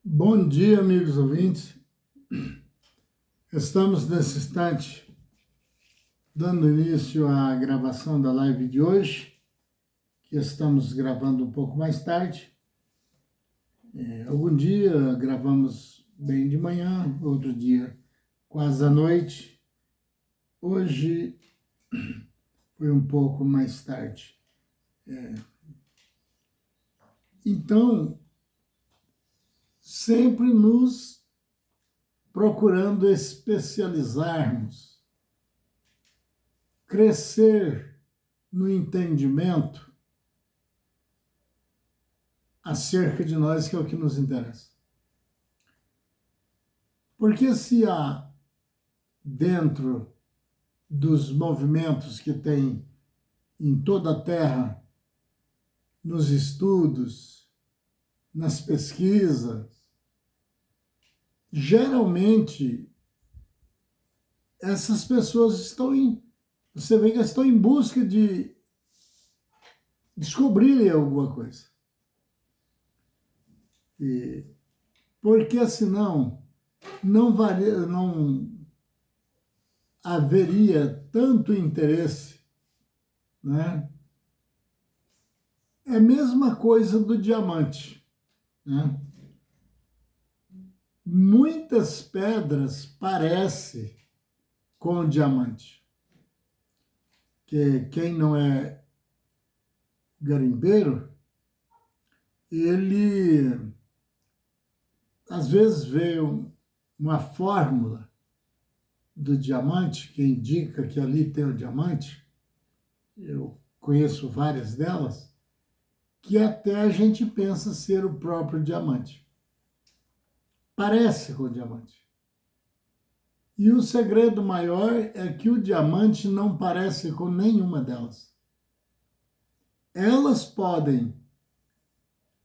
Bom dia, amigos ouvintes. Estamos nesse instante dando início à gravação da live de hoje, que estamos gravando um pouco mais tarde. Algum dia gravamos bem de manhã, outro dia quase à noite. Hoje foi um pouco mais tarde. Então, sempre nos procurando especializarmos, crescer no entendimento acerca de nós, que é o que nos interessa. Porque se há dentro dos movimentos que tem em toda a Terra, nos estudos, nas pesquisas, geralmente essas pessoas você vê que estão em busca de descobrirem alguma coisa. Porque senão não haveria tanto interesse, né? É a mesma coisa do diamante, né? Muitas pedras parecem com o diamante. Que quem não é garimpeiro, ele às vezes vê uma fórmula do diamante que indica que ali tem o diamante. Eu conheço várias delas, que até a gente pensa ser o próprio diamante. Parece com o diamante. E o segredo maior é que o diamante não parece com nenhuma delas.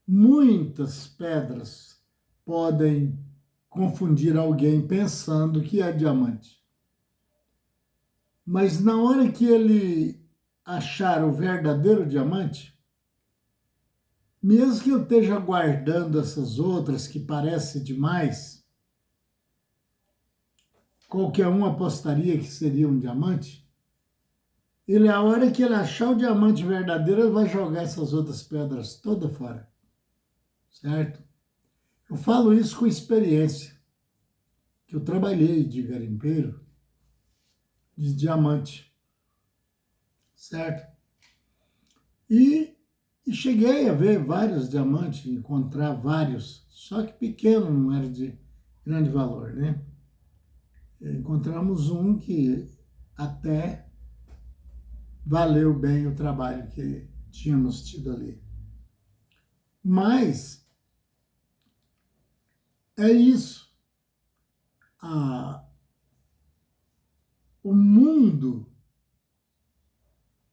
Muitas pedras podem confundir alguém pensando que é diamante. Mas na hora que ele achar o verdadeiro diamante, mesmo que eu esteja guardando essas outras que parecem demais, qualquer um apostaria que seria um diamante, a hora que ele achar o diamante verdadeiro, ele vai jogar essas outras pedras todas fora. Certo? Eu falo isso com experiência, que eu trabalhei de garimpeiro de diamante. Certo? E cheguei a ver vários diamantes, encontrar vários, só que pequeno, não era de grande valor, né? Encontramos um que até valeu bem o trabalho que tínhamos tido ali. Mas é isso. O mundo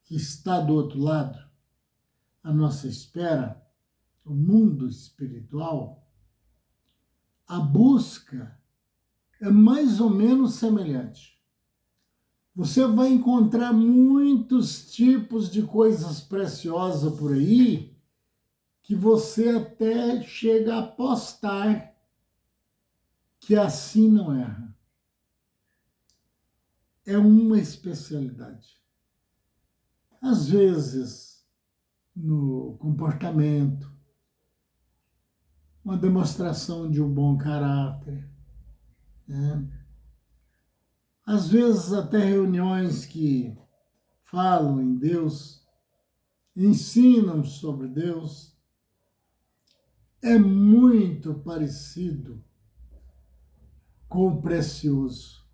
que está do outro lado, à nossa espera, o mundo espiritual, a busca é mais ou menos semelhante. Você vai encontrar muitos tipos de coisas preciosas por aí que você até chega a apostar que assim não erra. É uma especialidade. Às vezes, no comportamento, uma demonstração de um bom caráter, né? Às vezes até reuniões que falam em Deus, ensinam sobre Deus, é muito parecido com o precioso.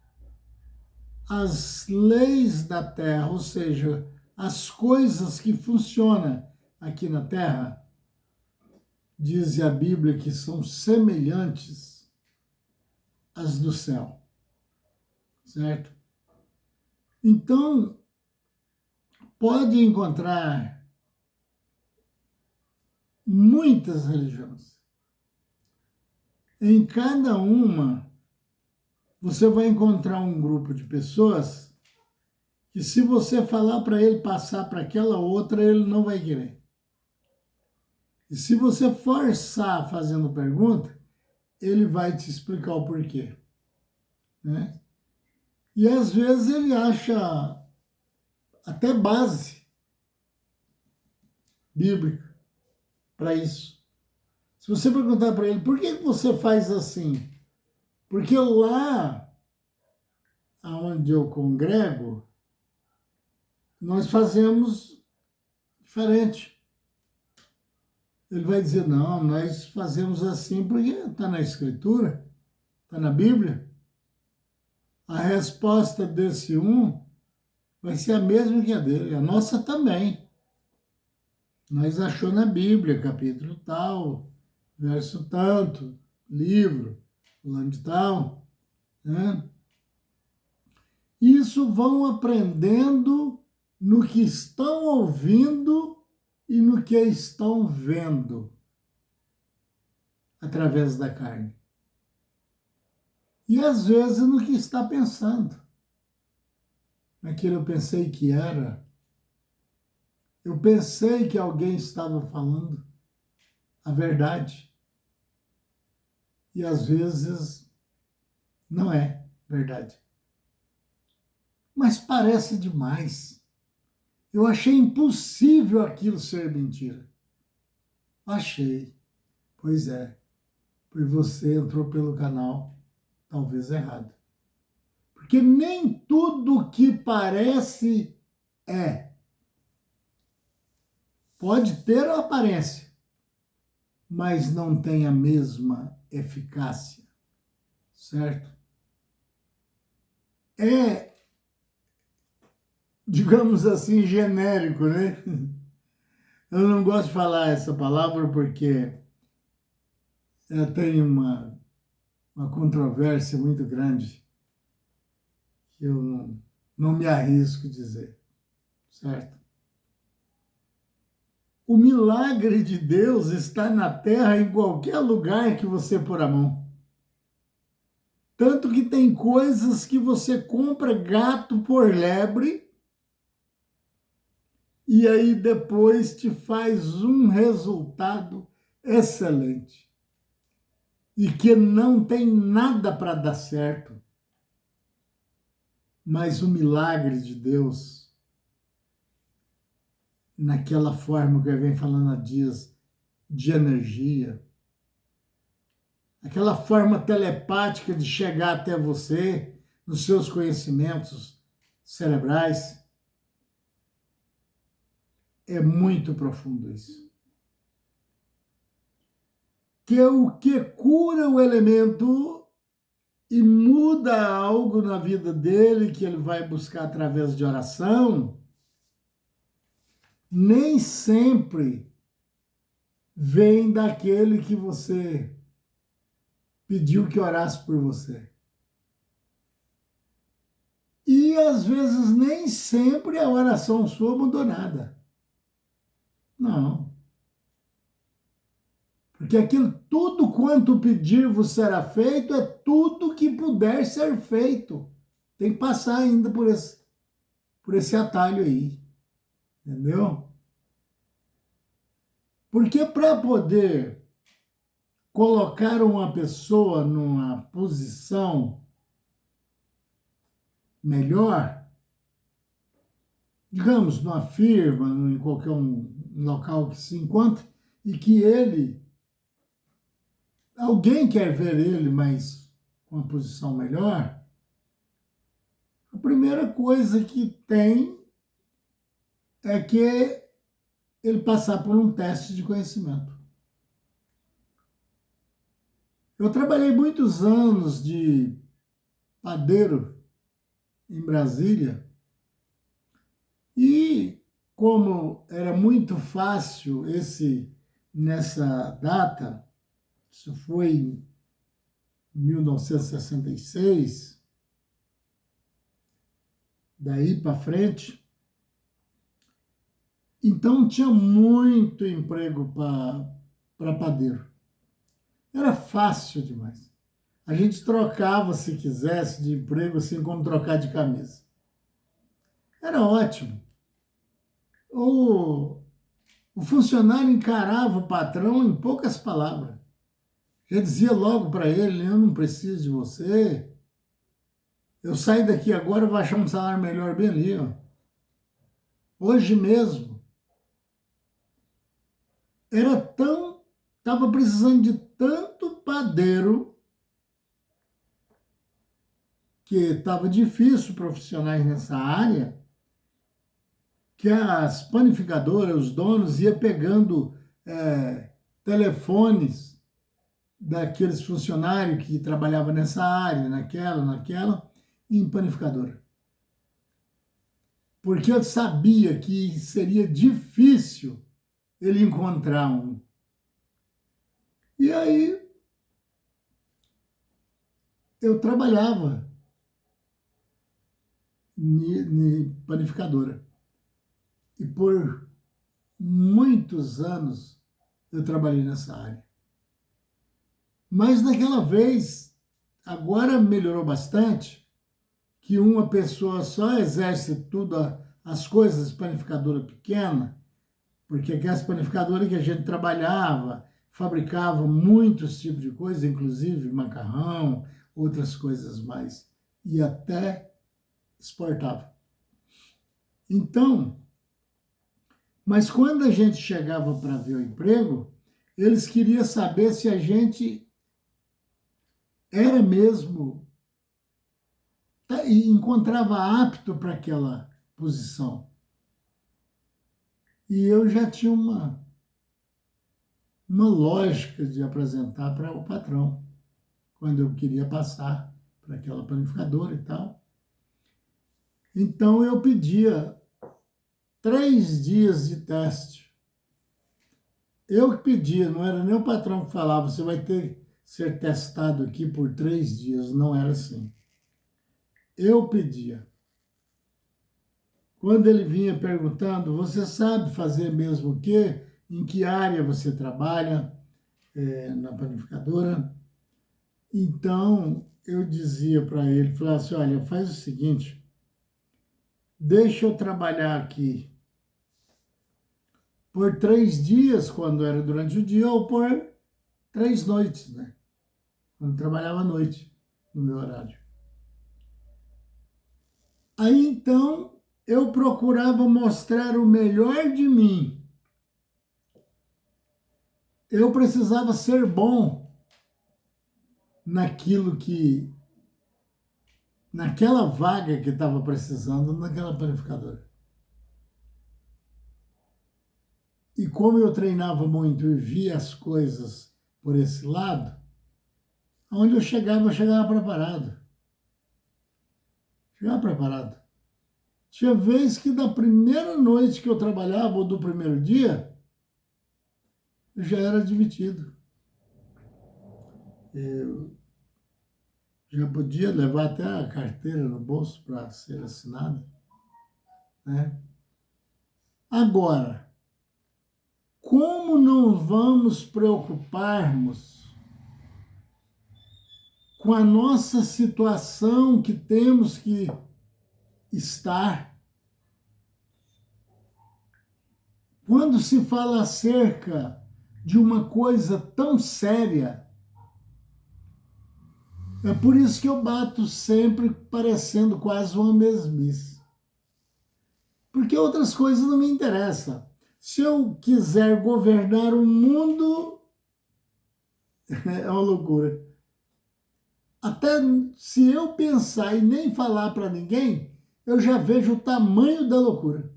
As leis da terra, ou seja, as coisas que funcionam aqui na terra, diz a Bíblia que são semelhantes às do céu. Certo? Então, pode encontrar muitas religiões. Em cada uma, você vai encontrar um grupo de pessoas que, se você falar para ele passar para aquela outra, ele não vai querer. E se você forçar fazendo pergunta, ele vai te explicar o porquê, né? E às vezes ele acha até base bíblica para isso. Se você perguntar para ele, por que você faz assim? Porque lá onde eu congrego, nós fazemos diferente. Ele vai dizer, não, nós fazemos assim porque está na Escritura, está na Bíblia. A resposta desse vai ser a mesma que a dele, a nossa também. Nós achou na Bíblia, capítulo tal, verso tanto, livro, fulano de tal, né? Isso vão aprendendo no que estão ouvindo e no que estão vendo através da carne. E às vezes no que está pensando. Naquilo eu pensei que era. Eu pensei que alguém estava falando a verdade. E às vezes não é verdade. Mas parece demais. Eu achei impossível aquilo ser mentira. Achei. Pois é. Pois você entrou pelo canal, talvez errado. Porque nem tudo que parece é. Pode ter a aparência, mas não tem a mesma eficácia, certo? É, digamos assim, genérico, né? Eu não gosto de falar essa palavra porque tem uma controvérsia muito grande que eu não me arrisco a dizer, certo? O milagre de Deus está na terra em qualquer lugar que você pôr a mão. Tanto que tem coisas que você compra gato por lebre e aí depois te faz um resultado excelente. E que não tem nada para dar certo. Mas o milagre de Deus, naquela forma que eu venho falando há dias, de energia, aquela forma telepática de chegar até você, nos seus conhecimentos cerebrais, é muito profundo isso. Que é o que cura o elemento e muda algo na vida dele, que ele vai buscar através de oração, nem sempre vem daquele que você pediu que orasse por você. E às vezes nem sempre a oração sua mudou nada. Não. Porque aquilo, tudo quanto pedir vos será feito, é tudo que puder ser feito. Tem que passar ainda por esse atalho aí. Entendeu? Porque para poder colocar uma pessoa numa posição melhor, digamos, numa firma, em qualquer local que se encontre, e que alguém quer ver ele, mas com uma posição melhor, a primeira coisa que tem é que ele passar por um teste de conhecimento. Eu trabalhei muitos anos de padeiro em Brasília e como era muito fácil nessa data, isso foi em 1966, daí para frente, então tinha muito emprego para padeiro. Era fácil demais. A gente trocava, se quisesse, de emprego, assim como trocar de camisa. Era ótimo. O funcionário encarava o patrão em poucas palavras. Já dizia logo para ele, eu não preciso de você. Eu saio daqui agora, eu vou achar um salário melhor bem ali, ó. Hoje mesmo. Estava precisando de tanto padeiro que estava difícil profissionais nessa área, que as panificadoras, os donos, iam pegando telefones daqueles funcionários que trabalhavam nessa área, naquela, em panificadora. Porque eu sabia que seria difícil ele encontrar um. E aí eu trabalhava em panificadora. E por muitos anos eu trabalhei nessa área. Mas naquela vez, agora melhorou bastante, que uma pessoa só exerce tudo as coisas panificadora pequena, porque aquelas panificadoras que a gente trabalhava, fabricava muitos tipos de coisas, inclusive macarrão, outras coisas mais, e até exportava. Então, mas quando a gente chegava para ver o emprego, eles queriam saber se a gente era mesmo e encontrava apto para aquela posição. E eu já tinha uma lógica de apresentar para o patrão, quando eu queria passar para aquela panificadora e tal. Então eu pedia 3 dias de teste. Eu que pedia, não era nem o patrão que falava, você vai ter que ser testado aqui por 3 dias. Não era assim. Eu pedia. Quando ele vinha perguntando, você sabe fazer mesmo o quê? Em que área você trabalha na panificadora? Então, eu dizia para ele, falava assim, olha, faz o seguinte, deixa eu trabalhar aqui por 3 dias, quando era durante o dia, ou por 3 noites, né? Quando trabalhava à noite, no meu horário. Aí, então, eu procurava mostrar o melhor de mim. Eu precisava ser bom naquela vaga que estava precisando, naquela panificadora. E como eu treinava muito e via as coisas por esse lado, onde eu chegava preparado. Chegava preparado. Tinha vez que da primeira noite que eu trabalhava, ou do primeiro dia, eu já era admitido. Eu já podia levar até a carteira no bolso para ser assinada, né? Agora, como não vamos preocuparmos com a nossa situação que temos que estar? Quando se fala acerca de uma coisa tão séria, é por isso que eu bato sempre parecendo quase uma mesmice. Porque outras coisas não me interessam. Se eu quiser governar o mundo, é uma loucura. Até se eu pensar e nem falar para ninguém, eu já vejo o tamanho da loucura.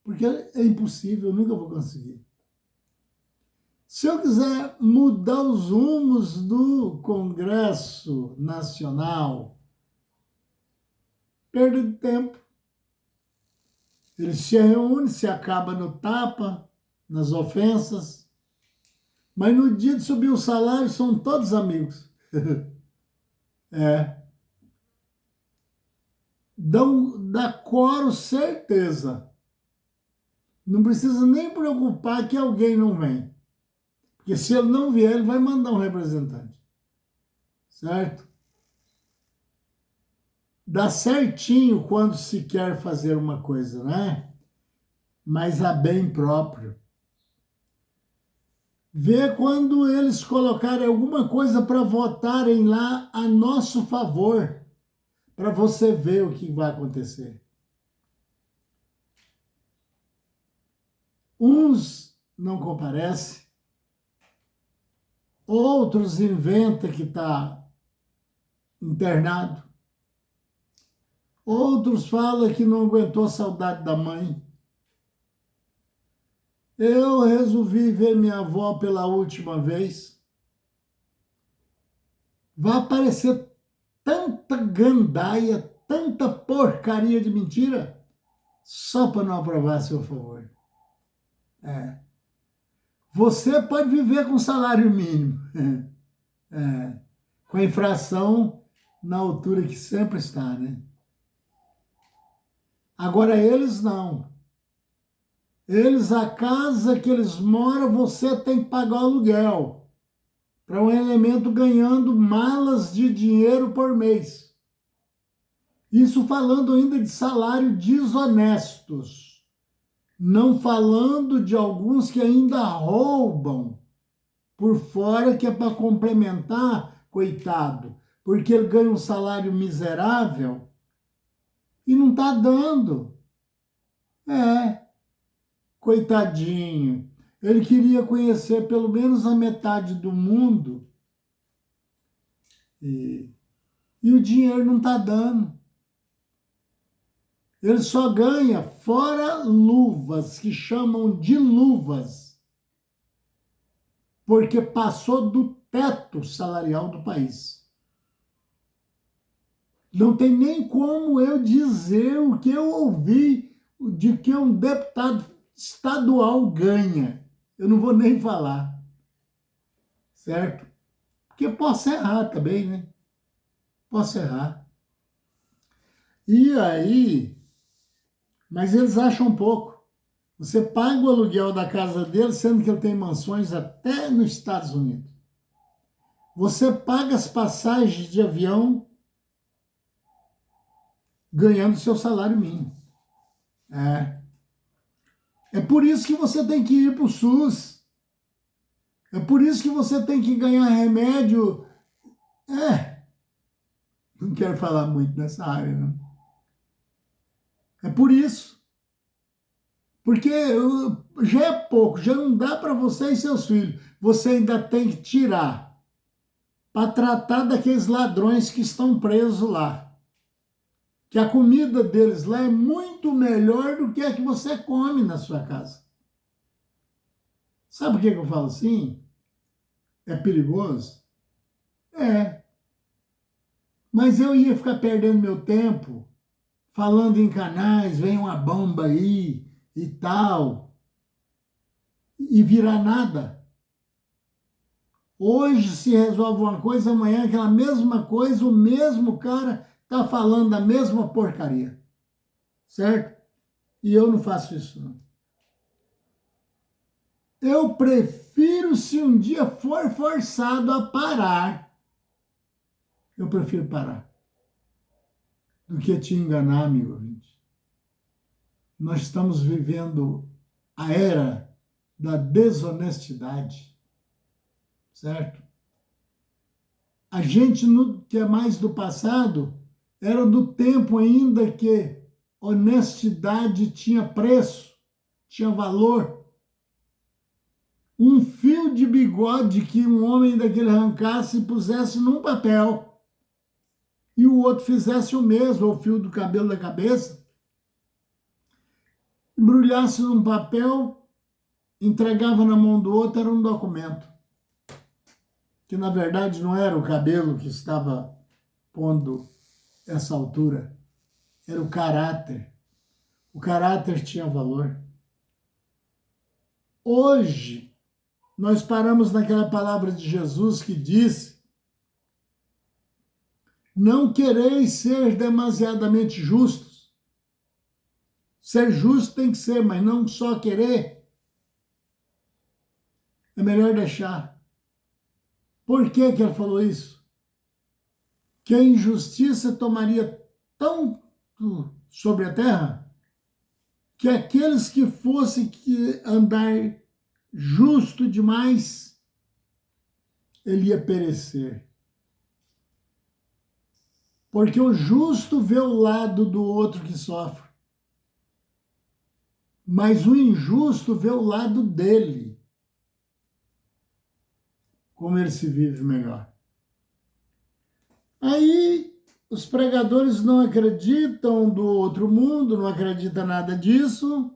Porque é impossível, eu nunca vou conseguir. Se eu quiser mudar os rumos do Congresso Nacional, perda de tempo. Ele se reúne, se acaba no tapa, nas ofensas, mas no dia de subir o salário são todos amigos. Dá coro certeza. Não precisa nem preocupar que alguém não vem. Porque se ele não vier, ele vai mandar um representante. Certo? Dá certinho quando se quer fazer uma coisa, né? Mas a bem próprio. Vê quando eles colocarem alguma coisa para votarem lá a nosso favor, para você ver o que vai acontecer. Uns não comparecem, outros inventam que está internado, outros falam que não aguentou a saudade da mãe. Eu resolvi ver minha avó pela última vez. Vai aparecer tanta gandaia, tanta porcaria de mentira, só para não aprovar a seu favor. É. Você pode viver com salário mínimo, com a inflação na altura que sempre está, né? Agora eles não. Eles, a casa que eles moram, você tem que pagar aluguel para um elemento ganhando malas de dinheiro por mês. Isso falando ainda de salário desonestos, não falando de alguns que ainda roubam por fora, que é para complementar, coitado, porque ele ganha um salário miserável e não está dando. Coitadinho. Ele queria conhecer pelo menos a metade do mundo e o dinheiro não está dando. Ele só ganha fora luvas, que chamam de luvas, porque passou do teto salarial do país. Não tem nem como eu dizer o que eu ouvi de que um deputado estadual ganha. Eu não vou nem falar, certo? Porque posso errar também, né? Posso errar. E aí, mas eles acham pouco. Você paga o aluguel da casa dele, sendo que ele tem mansões até nos Estados Unidos. Você paga as passagens de avião ganhando seu salário mínimo. É por isso que você tem que ir para o SUS. É por isso que você tem que ganhar remédio. Não quero falar muito nessa área, não. É por isso. Porque já é pouco, já não dá para você e seus filhos. Você ainda tem que tirar para tratar daqueles ladrões que estão presos lá. Que a comida deles lá é muito melhor do que a que você come na sua casa. Sabe por que eu falo assim? É perigoso? Mas eu ia ficar perdendo meu tempo falando em canais, vem uma bomba aí e tal, e virar nada. Hoje se resolve uma coisa, amanhã aquela mesma coisa, o mesmo cara está falando a mesma porcaria, certo? E eu não faço isso, não. Eu prefiro, se um dia for forçado a parar, eu prefiro parar do que te enganar, amigo ouvinte. Nós estamos vivendo a era da desonestidade, certo? A gente, que é mais do passado, era do tempo ainda que honestidade tinha preço, tinha valor. Um fio de bigode que um homem daquele arrancasse e pusesse num papel, e o outro fizesse o mesmo, o fio do cabelo da cabeça, embrulhasse num papel, entregava na mão do outro, era um documento. Que na verdade não era o cabelo que estava pondo essa altura, era o caráter. O caráter tinha valor. Hoje, nós paramos naquela palavra de Jesus que disse: não quereis ser demasiadamente justos. Ser justo tem que ser, mas não só querer. É melhor deixar. Por que ele falou isso? Que a injustiça tomaria tanto sobre a terra que aqueles que fossem andar justo demais ele ia perecer. Porque o justo vê o lado do outro que sofre, mas o injusto vê o lado dele, como ele se vive melhor. Aí os pregadores não acreditam do outro mundo, não acreditam nada disso.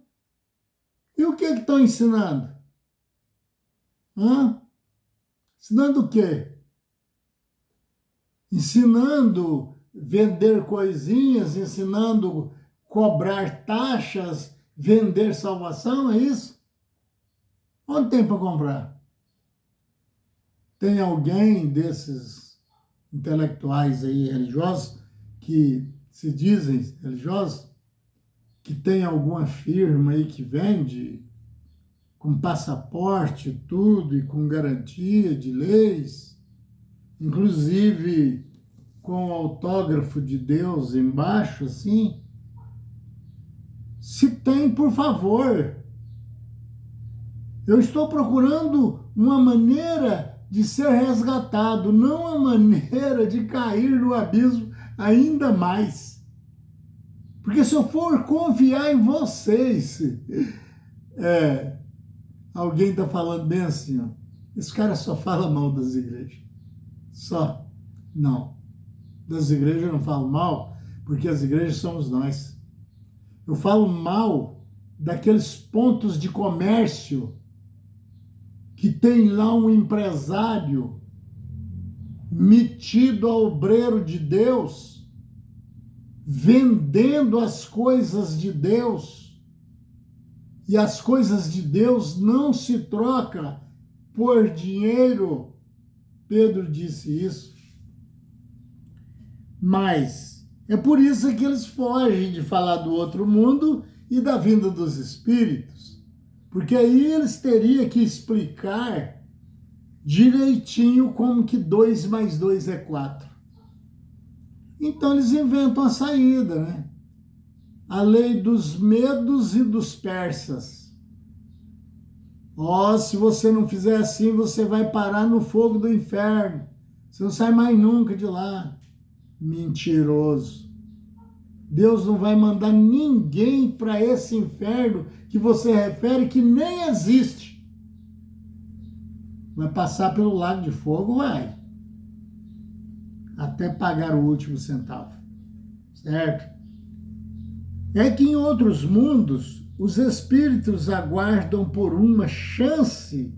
E o que estão ensinando? Ensinando o quê? Ensinando vender coisinhas, ensinando cobrar taxas, vender salvação, é isso? Onde tem para comprar? Tem alguém desses intelectuais aí religiosos que se dizem religiosos, que tem alguma firma aí que vende com passaporte e tudo e com garantia de leis, inclusive com o autógrafo de Deus embaixo, assim? Se tem, por favor. Eu estou procurando uma maneira de ser resgatado, não a maneira de cair no abismo ainda mais. Porque se eu for confiar em vocês, alguém está falando bem assim, ó, esse cara só fala mal das igrejas. Só. Não. Das igrejas eu não falo mal, porque as igrejas somos nós. Eu falo mal daqueles pontos de comércio que tem lá um empresário metido a obreiro de Deus, vendendo as coisas de Deus, e as coisas de Deus não se trocam por dinheiro. Pedro disse isso. Mas é por isso que eles fogem de falar do outro mundo e da vinda dos espíritos, porque aí eles teriam que explicar direitinho como que 2 mais 2 é 4. Então eles inventam a saída, né? A lei dos medos e dos persas. Se você não fizer assim, você vai parar no fogo do inferno. Você não sai mais nunca de lá. Mentiroso. Deus não vai mandar ninguém para esse inferno que você refere que nem existe. Vai passar pelo lago de fogo? Vai. Até pagar o último centavo. Certo? É que em outros mundos, os espíritos aguardam por uma chance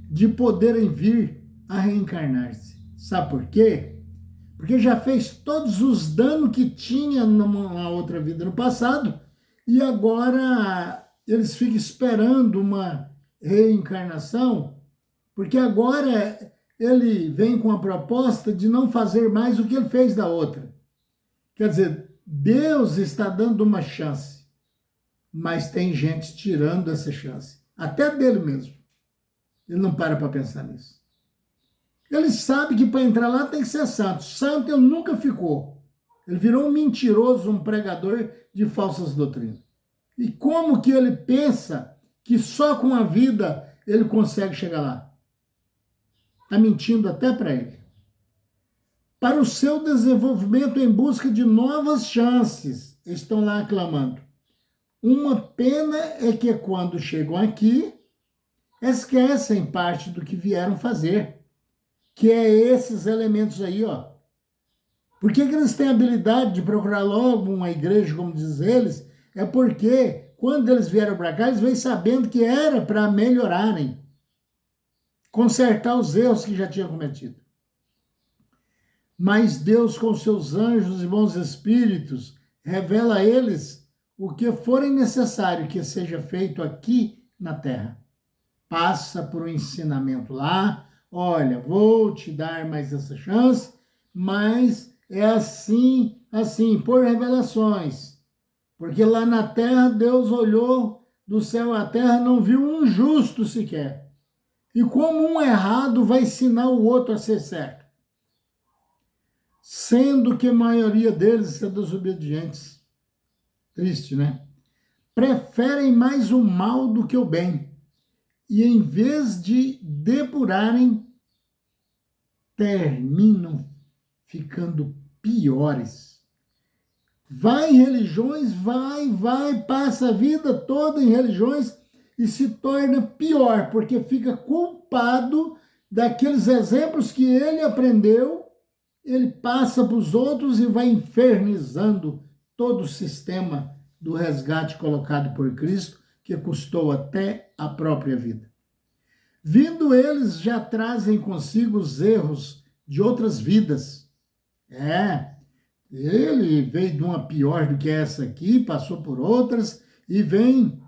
de poderem vir a reencarnar-se. Sabe por quê? Porque já fez todos os danos que tinha numa outra vida no passado e agora eles ficam esperando uma reencarnação, porque agora ele vem com a proposta de não fazer mais o que ele fez da outra. Quer dizer, Deus está dando uma chance, mas tem gente tirando essa chance, até dele mesmo. Ele não para pensar nisso. Ele sabe que para entrar lá tem que ser santo. Santo ele nunca ficou. Ele virou um mentiroso, um pregador de falsas doutrinas. E como que ele pensa que só com a vida ele consegue chegar lá? Está mentindo até para ele. Para o seu desenvolvimento em busca de novas chances, estão lá aclamando. Uma pena é que quando chegam aqui, esquecem parte do que vieram fazer, que é esses elementos aí, ó. Por que eles têm a habilidade de procurar logo uma igreja, como diz eles? É porque quando eles vieram para cá, eles vêm sabendo que era para melhorarem, consertar os erros que já tinham cometido. Mas Deus, com seus anjos e bons espíritos, revela a eles o que forem necessário que seja feito aqui na Terra. Passa por um ensinamento lá. Olha, vou te dar mais essa chance, mas é assim, por revelações. Porque lá na terra, Deus olhou do céu à terra, não viu um justo sequer. E como um errado vai ensinar o outro a ser certo. Sendo que a maioria deles é desobedientes. Triste, né? Preferem mais o mal do que o bem. E em vez de depurarem, terminam ficando piores. Vai em religiões, passa a vida toda em religiões e se torna pior, porque fica culpado daqueles exemplos que ele aprendeu, ele passa para os outros e vai infernizando todo o sistema do resgate colocado por Cristo, que custou até a própria vida. Vindo eles, já trazem consigo os erros de outras vidas. Ele veio de uma pior do que essa aqui, passou por outras e vem.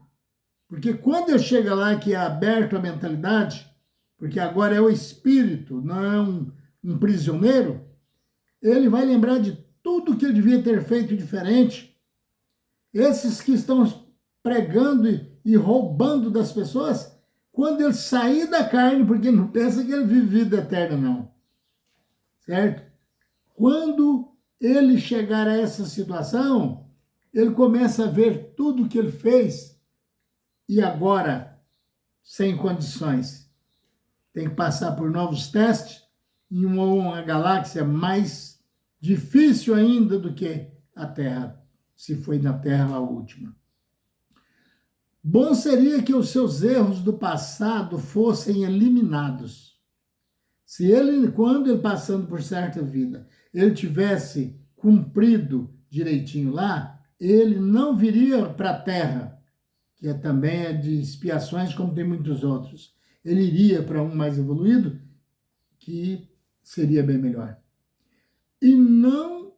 Porque quando eu chego lá que é aberto a mentalidade, porque agora é o espírito, não é um prisioneiro, ele vai lembrar de tudo que ele devia ter feito diferente. Esses que estão pregando e roubando das pessoas, quando ele sair da carne, porque não pensa que ele vive vida eterna, não. Certo? Quando ele chegar a essa situação, ele começa a ver tudo que ele fez e agora, sem condições, tem que passar por novos testes em uma galáxia mais difícil ainda do que a Terra, se foi na Terra a última. Bom seria que os seus erros do passado fossem eliminados. Se ele, quando ele passando por certa vida, ele tivesse cumprido direitinho lá, ele não viria para a Terra, que também é de expiações, como tem muitos outros. Ele iria para um mais evoluído, que seria bem melhor. E não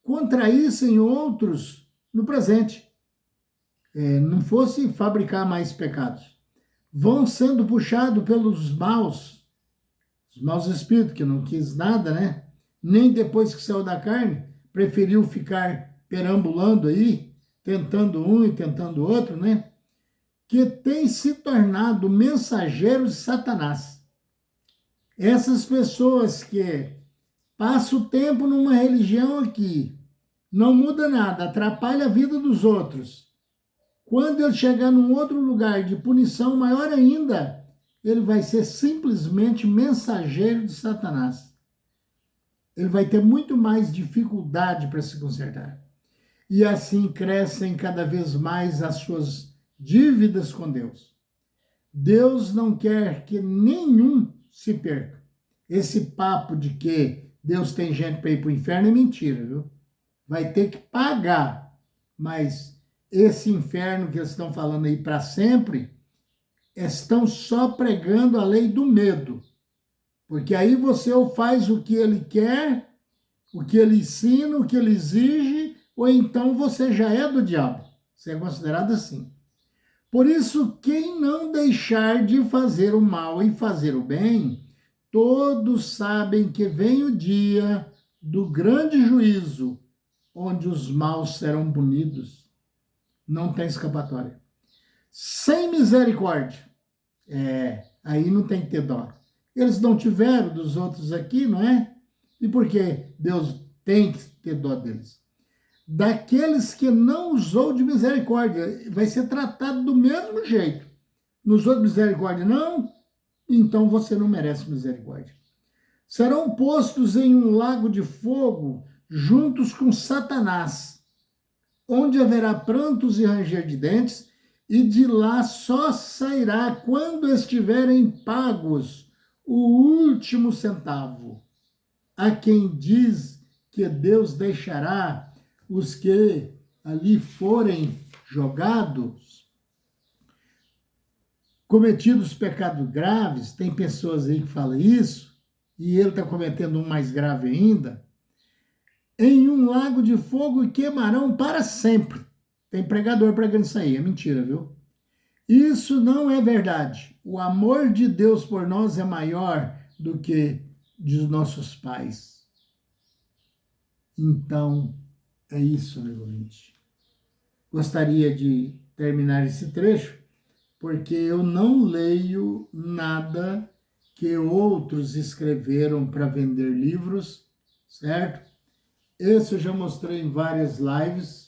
contraíssem outros no presente. Não fosse fabricar mais pecados. Vão sendo puxados pelos maus, os maus espíritos, que não quis nada, né? Nem depois que saiu da carne, preferiu ficar perambulando aí, tentando um e tentando outro, né? Que tem se tornado mensageiros de Satanás. Essas pessoas que passam o tempo numa religião aqui, não muda nada, atrapalha a vida dos outros. Quando ele chegar num outro lugar de punição maior ainda, ele vai ser simplesmente mensageiro de Satanás. Ele vai ter muito mais dificuldade para se consertar. E assim crescem cada vez mais as suas dívidas com Deus. Deus não quer que nenhum se perca. Esse papo de que Deus tem gente para ir para o inferno é mentira, viu? Vai ter que pagar, mas esse inferno que eles estão falando aí para sempre, estão só pregando a lei do medo. Porque aí você ou faz o que ele quer, o que ele ensina, o que ele exige, ou então você já é do diabo. Você é considerado assim. Por isso, quem não deixar de fazer o mal e fazer o bem, todos sabem que vem o dia do grande juízo, onde os maus serão punidos. Não tem escapatória. Sem misericórdia. Aí não tem que ter dó. Eles não tiveram dos outros aqui, não é? E por que Deus tem que ter dó deles? Daqueles que não usou de misericórdia, vai ser tratado do mesmo jeito. Não usou de misericórdia, não? Então você não merece misericórdia. Serão postos em um lago de fogo, juntos com Satanás, onde haverá prantos e ranger de dentes, e de lá só sairá quando estiverem pagos o último centavo. A quem diz que Deus deixará os que ali forem jogados, cometidos pecados graves, tem pessoas aí que falam isso, e ele está cometendo um mais grave ainda, em um lago de fogo e queimarão para sempre. Tem pregador pregando isso aí, é mentira, viu? Isso não é verdade. O amor de Deus por nós é maior do que dos nossos pais. Então, é isso, amigo ouvinte. Gostaria de terminar esse trecho, porque eu não leio nada que outros escreveram para vender livros, certo? Esse eu já mostrei em várias lives.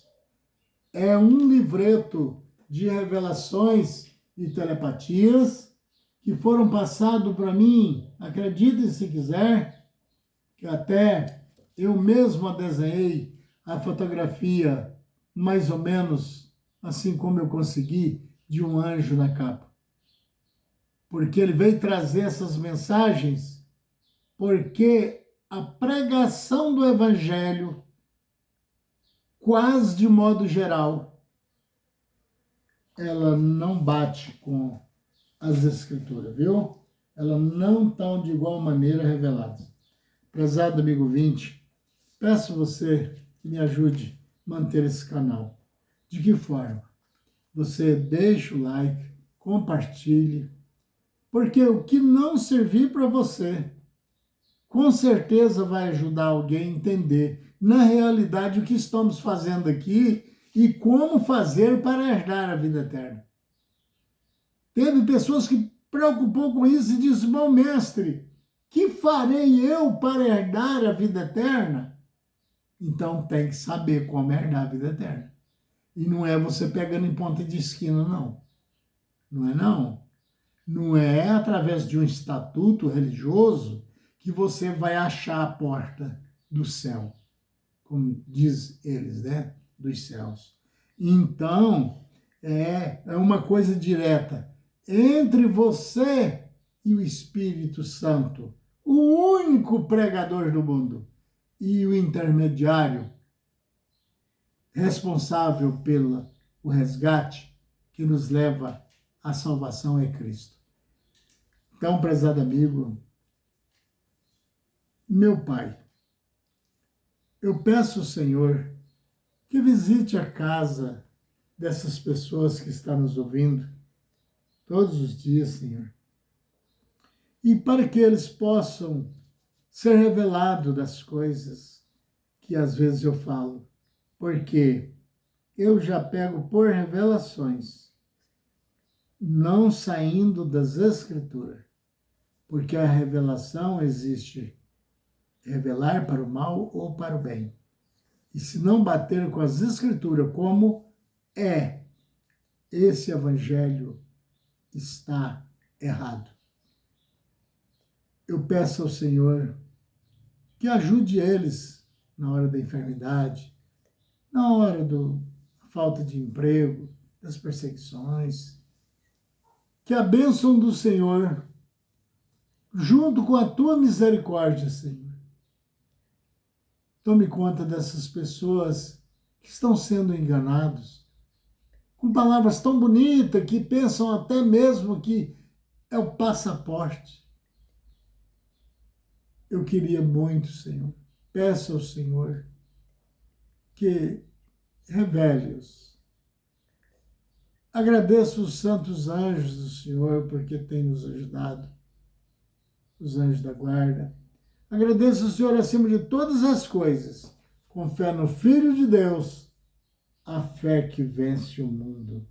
É um livreto de revelações e telepatias que foram passados para mim, acreditem se quiser, que até eu mesmo desenhei a fotografia mais ou menos assim como eu consegui, de um anjo na capa. Porque ele veio trazer essas mensagens, porque a pregação do Evangelho, quase de modo geral, ela não bate com as Escrituras, viu? Elas não estão de igual maneira reveladas. Prezado amigo 20, peço você que me ajude a manter esse canal. De que forma? Você deixa o like, compartilhe, porque o que não servir para você, com certeza vai ajudar alguém a entender, na realidade, o que estamos fazendo aqui e como fazer para herdar a vida eterna. Teve pessoas que preocupou com isso e disse, bom mestre, que farei eu para herdar a vida eterna? Então tem que saber como herdar a vida eterna. E não é você pegando em ponta de esquina, não. Não é, não. Não é através de um estatuto religioso que você vai achar a porta do céu, como diz eles, né? Dos céus. Então, é uma coisa direta entre você e o Espírito Santo, o único pregador do mundo e o intermediário responsável pelo resgate que nos leva à salvação é Cristo. Então, prezado amigo, meu Pai, eu peço ao Senhor que visite a casa dessas pessoas que estão nos ouvindo todos os dias, Senhor, e para que eles possam ser revelados das coisas que às vezes eu falo, porque eu já pego por revelações, não saindo das Escrituras, porque a revelação existe revelar para o mal ou para o bem. E se não bater com as Escrituras como é, esse evangelho está errado. Eu peço ao Senhor que ajude eles na hora da enfermidade, na hora da falta de emprego, das perseguições. Que a bênção do Senhor, junto com a tua misericórdia, Senhor, tome conta dessas pessoas que estão sendo enganados, com palavras tão bonitas que pensam até mesmo que é o passaporte. Eu queria muito, Senhor, peço ao Senhor que revele-os. Agradeço os santos anjos do Senhor porque tem nos ajudado, os anjos da guarda. Agradeço ao Senhor acima de todas as coisas, com fé no Filho de Deus, a fé que vence o mundo.